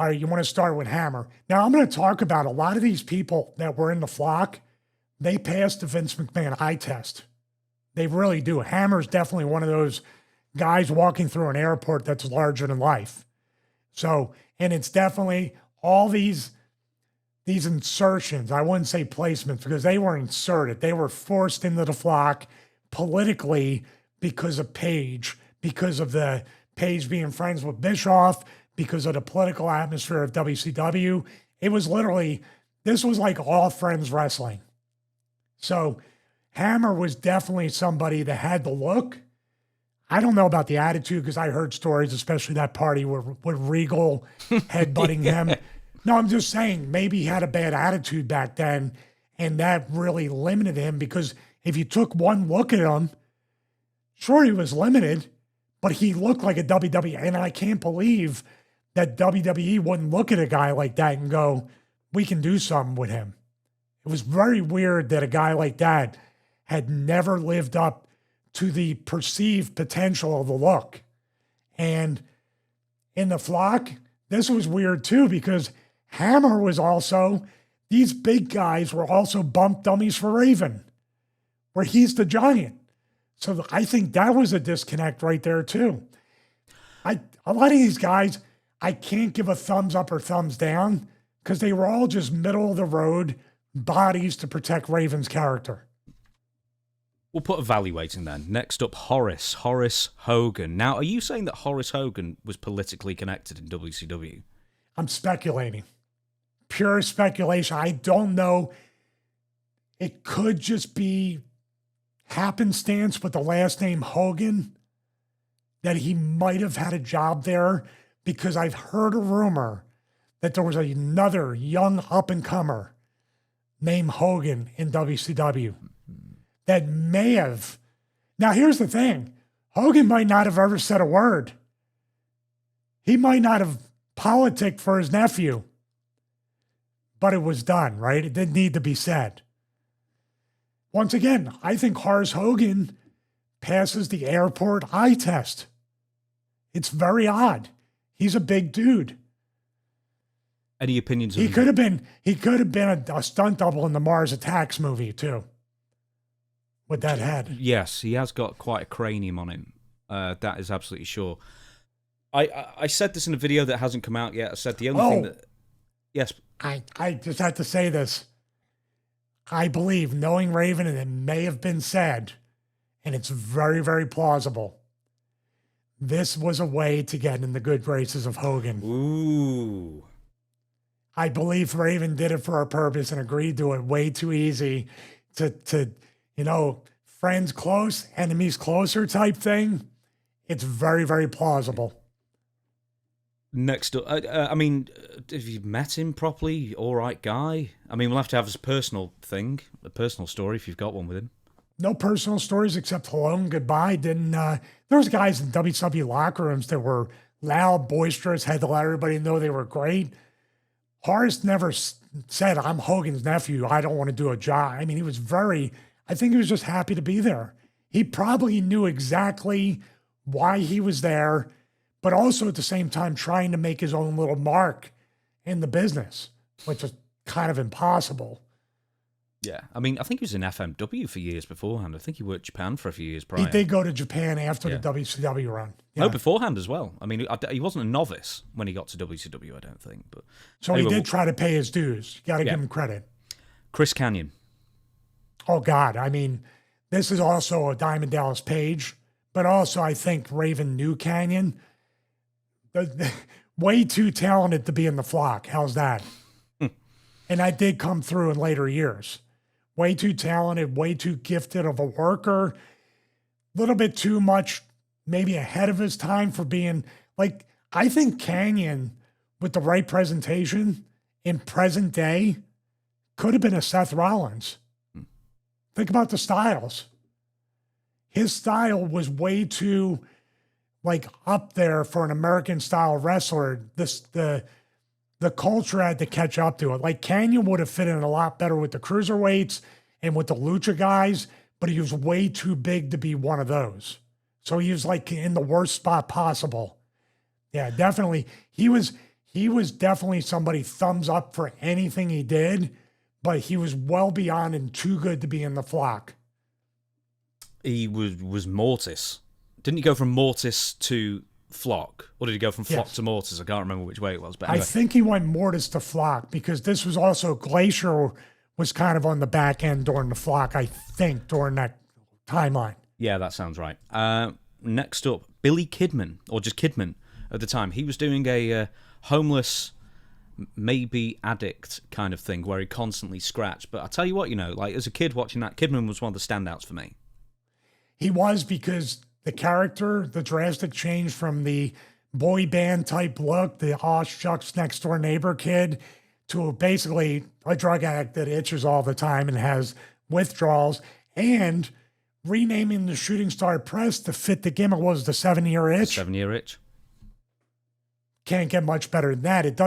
All right, you want to start with Hammer. Now, I'm going to talk about a lot of these people that were in the flock. They passed the Vince McMahon eye test. They really do. Hammer's definitely one of those guys walking through an airport that's larger than life. So, and it's definitely all these insertions. I wouldn't say placements because they were inserted. They were forced into the flock politically because of Paige, because of the Paige being friends with Bischoff, because of the political atmosphere of WCW. It was literally, this was like all friends wrestling. So Hammer was definitely somebody that had the look. I don't know about the attitude because I heard stories, especially that party with Regal headbutting him. No, I'm just saying maybe he had a bad attitude back then, and that really limited him because if you took one look at him, sure, he was limited, but he looked like a WWE. And I can't believe that WWE wouldn't look at a guy like that and go, we can do something with him. It was very weird that a guy like that had never lived up to the perceived potential of the look. And in the flock, this was weird too, because Hammer was also, these big guys were also bump dummies for Raven, where he's the giant. So I think that was a disconnect right there too. A lot of these guys, I can't give a thumbs up or thumbs down because they were all just middle of the road bodies to protect Raven's character. We'll put evaluating then. Next up, Horace Hogan. Now, are you saying that Horace Hogan was politically connected in WCW? I'm speculating. Pure speculation. I don't know. It could just be happenstance with the last name Hogan that he might have had a job there because I've heard a rumor that there was another young up-and-comer named Hogan in WCW that may have. Now, here's the thing. Hogan might not have ever said a word. He might not have politicked for his nephew, but it was done, right? It didn't need to be said. Once again, I think Horace Hogan passes the airport eye test. It's very odd. He's a big dude. Any opinions? He could have been a stunt double in the Mars Attacks movie too. With that head. Yes, he has got quite a cranium on him. That is absolutely sure. I said this in a video that hasn't come out yet. I said the only thing that... Yes. I just had to say this. I believe, knowing Raven, and it may have been said, and it's very, very plausible, this was a way to get in the good graces of Hogan. Ooh. I believe Raven did it for a purpose and agreed to it way too easy to friends close, enemies closer type thing. It's very, very plausible. Next up, I mean, have you met him properly? All right guy? I mean, we'll have to have his personal thing, a personal story if you've got one with him. No personal stories except hello and goodbye. There was guys in WCW locker rooms that were loud, boisterous, had to let everybody know they were great. Horace never said, I'm Hogan's nephew, I don't want to do a job. I mean, I think he was just happy to be there. He probably knew exactly why he was there, but also at the same time trying to make his own little mark in the business, which is kind of impossible. Yeah, I mean, I think he was in FMW for years beforehand. I think he worked Japan for a few years prior. He did go to Japan after the WCW run. Yeah. No, beforehand as well. I mean, he wasn't a novice when he got to WCW, I don't think. But so anyway, he did try to pay his dues. You got to give him credit. Chris Kanyon. Oh, God. I mean, this is also a Diamond Dallas Page, but also I think Raven knew Kanyon. Way too talented to be in the flock. How's that? And that did come through in later years. Way too talented, way too gifted of a worker. A little bit too much, maybe ahead of his time for being like, I think Kanyon, with the right presentation in present day, could have been a Seth Rollins. Think about the styles. His style was way too up there for an American style wrestler. The culture had to catch up to it. Like Kanyon would have fit in a lot better with the cruiserweights and with the lucha guys, but he was way too big to be one of those. So he was in the worst spot possible. Yeah, definitely. He he was definitely somebody thumbs up for anything he did, but he was well beyond and too good to be in the flock. He was Mortis. Didn't he go from Mortis to Flock? Or did he go from Flock to Mortis? I can't remember which way it was. But anyway. I think he went Mortis to Flock because this was also Glacier was kind of on the back end during the Flock, I think, during that timeline. Yeah, that sounds right. Next up, Billy Kidman, or just Kidman at the time. He was doing a homeless, maybe addict kind of thing where he constantly scratched. But I tell you what, like as a kid watching that, Kidman was one of the standouts for me. He was, because the character, the drastic change from the boy band type look, the aw shucks next door neighbor kid, to basically a drug addict that itches all the time and has withdrawals, and renaming the Shooting Star Press to fit the gimmick was the 7-year itch. 7-year itch. Can't get much better than that. It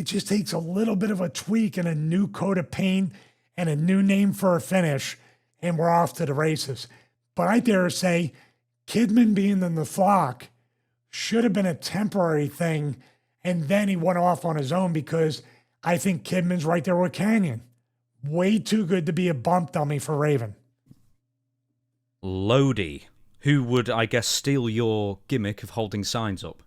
just takes a little bit of a tweak and a new coat of paint and a new name for a finish, and we're off to the races. But I dare say Kidman being in the Flock should have been a temporary thing, and then he went off on his own, because I think Kidman's right there with Canyon. Way too good to be a bump dummy for Raven. Lodi, who would, I guess, steal your gimmick of holding signs up.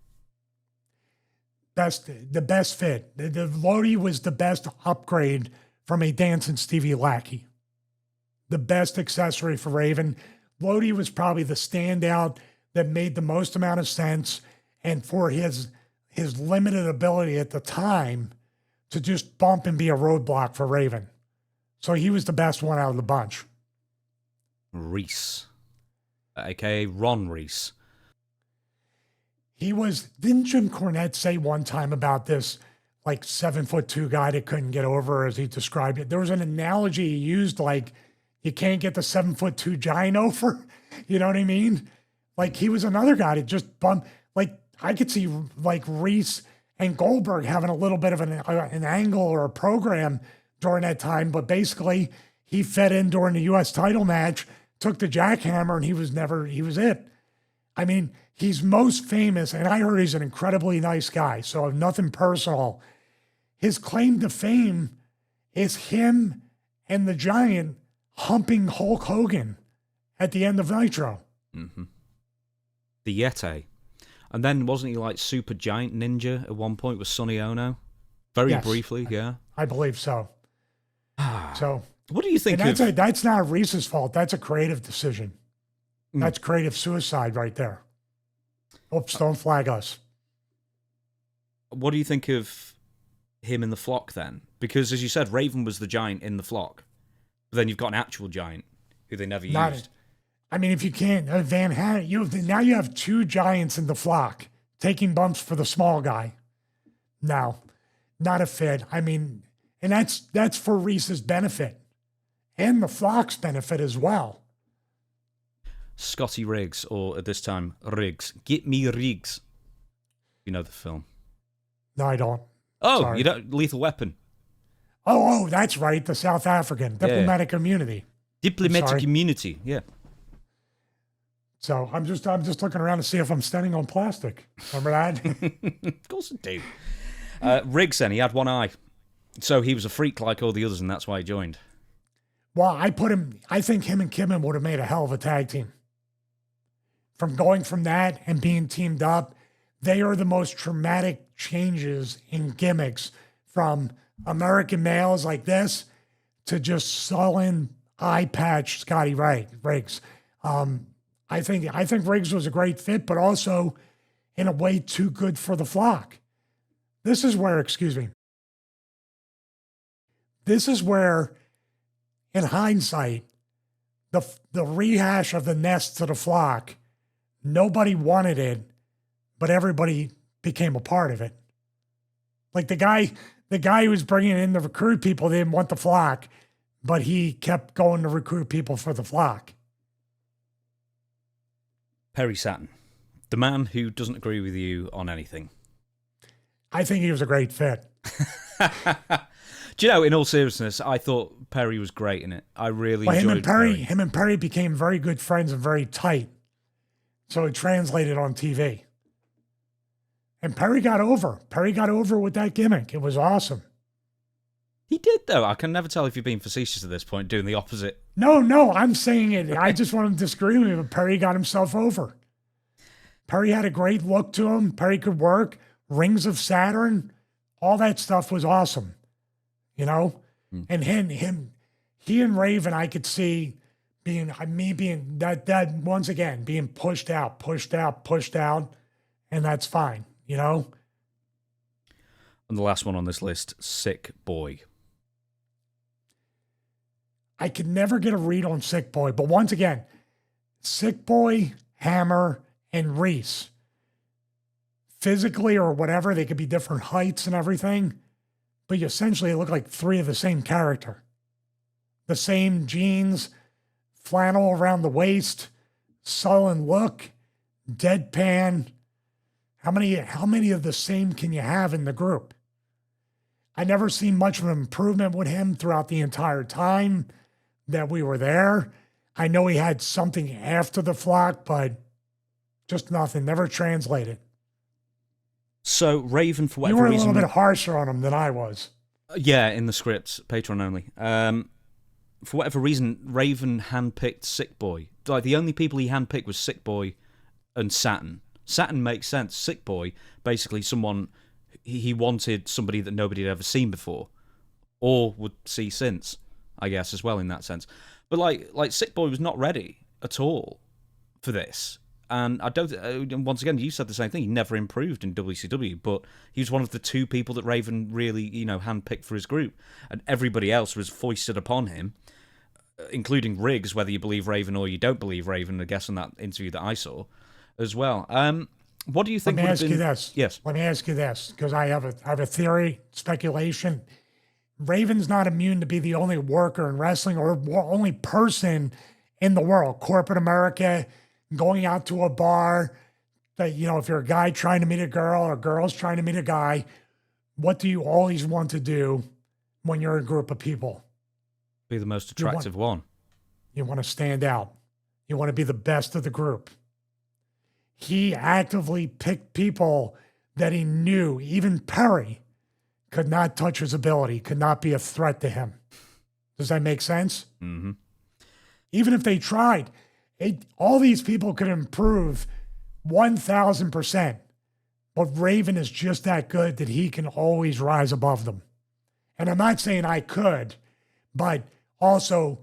The best fit. The Lodi was the best upgrade from a dancing Stevie Lackey. The best accessory for Raven. Lodi was probably the standout that made the most amount of sense, and for his limited ability at the time to just bump and be a roadblock for Raven. So he was the best one out of the bunch. Reese, aka Ron Reese. Didn't Jim Cornette say one time about this, like 7'2" guy that couldn't get over, as he described it? There was an analogy he used, like, you can't get the 7'2" giant over. You know what I mean? Like, he was another guy that just bumped. Like, I could see like Reese and Goldberg having a little bit of an angle or a program during that time, but basically he fed in during the U.S. title match, took the jackhammer, and he was it. I mean, he's most famous, and I heard he's an incredibly nice guy, so nothing personal. His claim to fame is him and the Giant humping Hulk Hogan at the end of Nitro. Mm-hmm. The Yeti. And then wasn't he like Super Giant Ninja at one point with Sonny Ono? Very briefly, yeah. I believe so. So, what do you think that's not Reese's fault. That's a creative decision. That's creative suicide right there. Oops, don't flag us. What do you think of him in the Flock then? Because as you said, Raven was the Giant in the Flock. But then you've got an actual Giant who they never used. I mean, if you can't, Van Halen, now you have two Giants in the Flock taking bumps for the small guy. No, not a fit. I mean, and that's for Reese's benefit and the Flock's benefit as well. Scotty Riggs, or at this time, Riggs. Get me Riggs. You know the film. No, I don't. Oh, Sorry. You don't? Lethal Weapon. Oh, that's right. The South African diplomatic immunity. Diplomatic immunity, yeah. So I'm just looking around to see if I'm standing on plastic. Remember that? Of course I do. Riggs then, he had one eye. So he was a freak like all the others, and that's why he joined. Well, I think him and Kidman would have made a hell of a tag team. From going from that and being teamed up, they are the most traumatic changes in gimmicks, from American males like this to just sullen eye patch Scotty Riggs. I think Riggs was a great fit, but also in a way too good for the Flock. This is where, in hindsight, the rehash of the Nest to the Flock, nobody wanted it, but everybody became a part of it. Like the guy who was bringing in the recruit people didn't want the Flock, but he kept going to recruit people for the Flock. Perry Saturn, the man who doesn't agree with you on anything. I think he was a great fit. Do you know, in all seriousness, I thought Perry was great in it. I really enjoyed Perry. Him and Perry became very good friends and very tight. So it translated on TV. And Perry got over. Perry got over with that gimmick. It was awesome. He did, though. I can never tell if you're being facetious at this point, doing the opposite. No, I'm saying it. I just want to disagree with you, but Perry got himself over. Perry had a great look to him. Perry could work. Rings of Saturn, all that stuff was awesome, you know? And he and Raven, I could see being that once again, being pushed out, and that's fine, you know? And the last one on this list, Sick Boy. I could never get a read on Sick Boy, but once again, Sick Boy, Hammer, and Reese, physically or whatever, they could be different heights and everything, but you essentially look like three of the same character. The same jeans, flannel around the waist, sullen look, deadpan. How many of the same can you have in the group? I never seen much of an improvement with him throughout the entire time that we were there. I know he had something after the flock, but just nothing, never translated. So Raven, for you whatever were a reason, little bit harsher on him than I was. Yeah, in the scripts, Patreon only. For whatever reason, Raven handpicked Sick Boy. Like, the only people he handpicked was Sick Boy and Saturn. Saturn makes sense. Sick Boy, basically someone he wanted, somebody that nobody had ever seen before, or would see since, I guess, as well in that sense. But like Sick Boy was not ready at all for this. And I don't. Once again, you said the same thing. He never improved in WCW, but he was one of the two people that Raven really, handpicked for his group, and everybody else was foisted upon him, including Riggs, whether you believe Raven or you don't believe Raven. I guess in that interview that I saw, as well. What do you think? Let me ask you this. Yes. Let me ask you this, because I have a theory, speculation. Raven's not immune to be the only worker in wrestling or only person in the world, corporate America. Going out to a bar, that, if you're a guy trying to meet a girl or girls trying to meet a guy, what do you always want to do when you're in a group of people? Be the most attractive one. You want to stand out. You want to be the best of the group. He actively picked people that he knew, even Perry, could not touch his ability, could not be a threat to him. Does that make sense? Mm-hmm. Even if they tried. All these people could improve 1,000%, but Raven is just that good that he can always rise above them. And I'm not saying I could, but also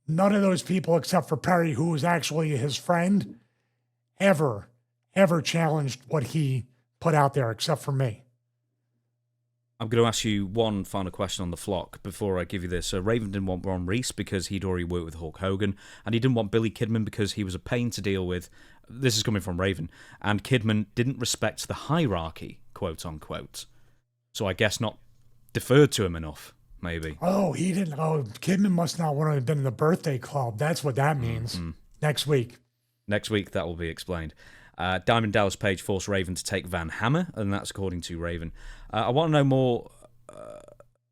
none of those people except for Perry, who was actually his friend, ever challenged what he put out there except for me. I'm going to ask you one final question on the flock before I give you this. So Raven didn't want Ron Reese because he'd already worked with Hulk Hogan, and he didn't want Billy Kidman because he was a pain to deal with. This is coming from Raven. And Kidman didn't respect the hierarchy, quote unquote. So I guess not deferred to him enough, maybe. Oh, he didn't. Oh, Kidman must not want to have been in the birthday club. That's what that means. Mm-hmm. Next week. Next week, that will be explained. Diamond Dallas Page forced Raven to take Van Hammer, and that's according to Raven. I want to know more.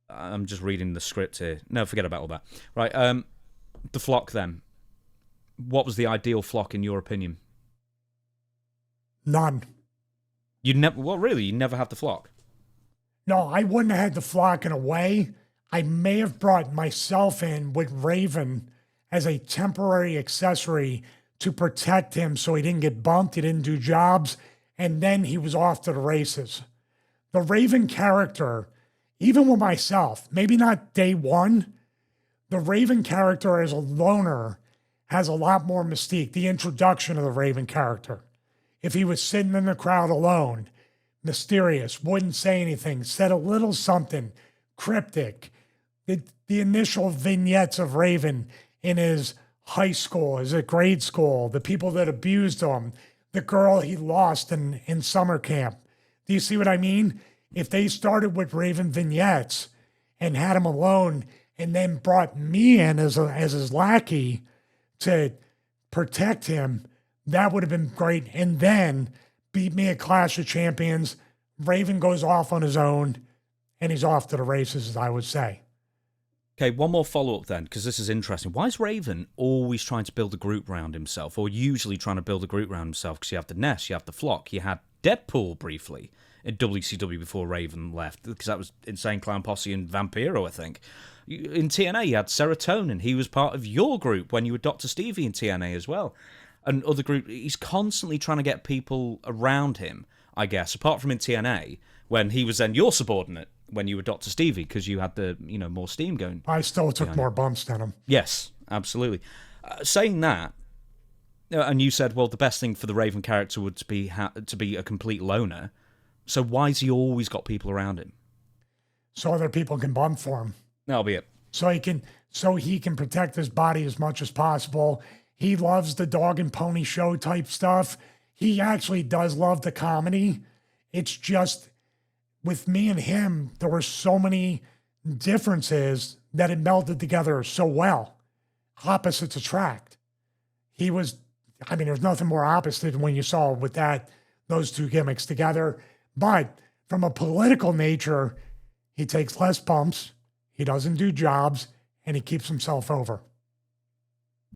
I'm just reading the script here. No, forget about all that. Right, the flock then. What was the ideal flock in your opinion? None. You never. Well, really, you never have the flock. No, I wouldn't have had the flock in a way. I may have brought myself in with Raven as a temporary accessory to protect him so he didn't get bumped, he didn't do jobs, and then he was off to the races. The Raven character, even with myself, maybe not day one, the Raven character as a loner has a lot more mystique, the introduction of the Raven character. If he was sitting in the crowd alone, mysterious, wouldn't say anything, said a little something, cryptic, the initial vignettes of Raven in his high school, his grade school, the people that abused him, the girl he lost in summer camp. Do you see what I mean? If they started with Raven vignettes and had him alone and then brought me in as his lackey to protect him, that would have been great. And then beat me at Clash of Champions. Raven goes off on his own and he's off to the races, as I would say. Okay, one more follow-up then, because this is interesting. Why is Raven always trying to build a group around himself, or usually trying to build a group around himself? Because you have the Nest, you have the Flock, you had Deadpool briefly in WCW before Raven left, because that was Insane Clown Posse and Vampiro, I think. In TNA, you had Serotonin. He was part of your group when you were Dr. Stevie in TNA as well. And other group, he's constantly trying to get people around him, I guess, apart from in TNA, when he was then your subordinate when you were Dr. Stevie, because you had the, more steam going. I still took more bumps than him. Yes, absolutely. Saying that, and you said, well, the best thing for the Raven character would be to be a complete loner. So why has he always got people around him? So other people can bump for him. That'll be it. So he can protect his body as much as possible. He loves the dog and pony show type stuff. He actually does love the comedy. It's just with me and him, there were so many differences that it melded together so well. Opposites attract. There's nothing more opposite than when you saw with those two gimmicks together. But from a political nature, he takes less bumps, he doesn't do jobs, and he keeps himself over.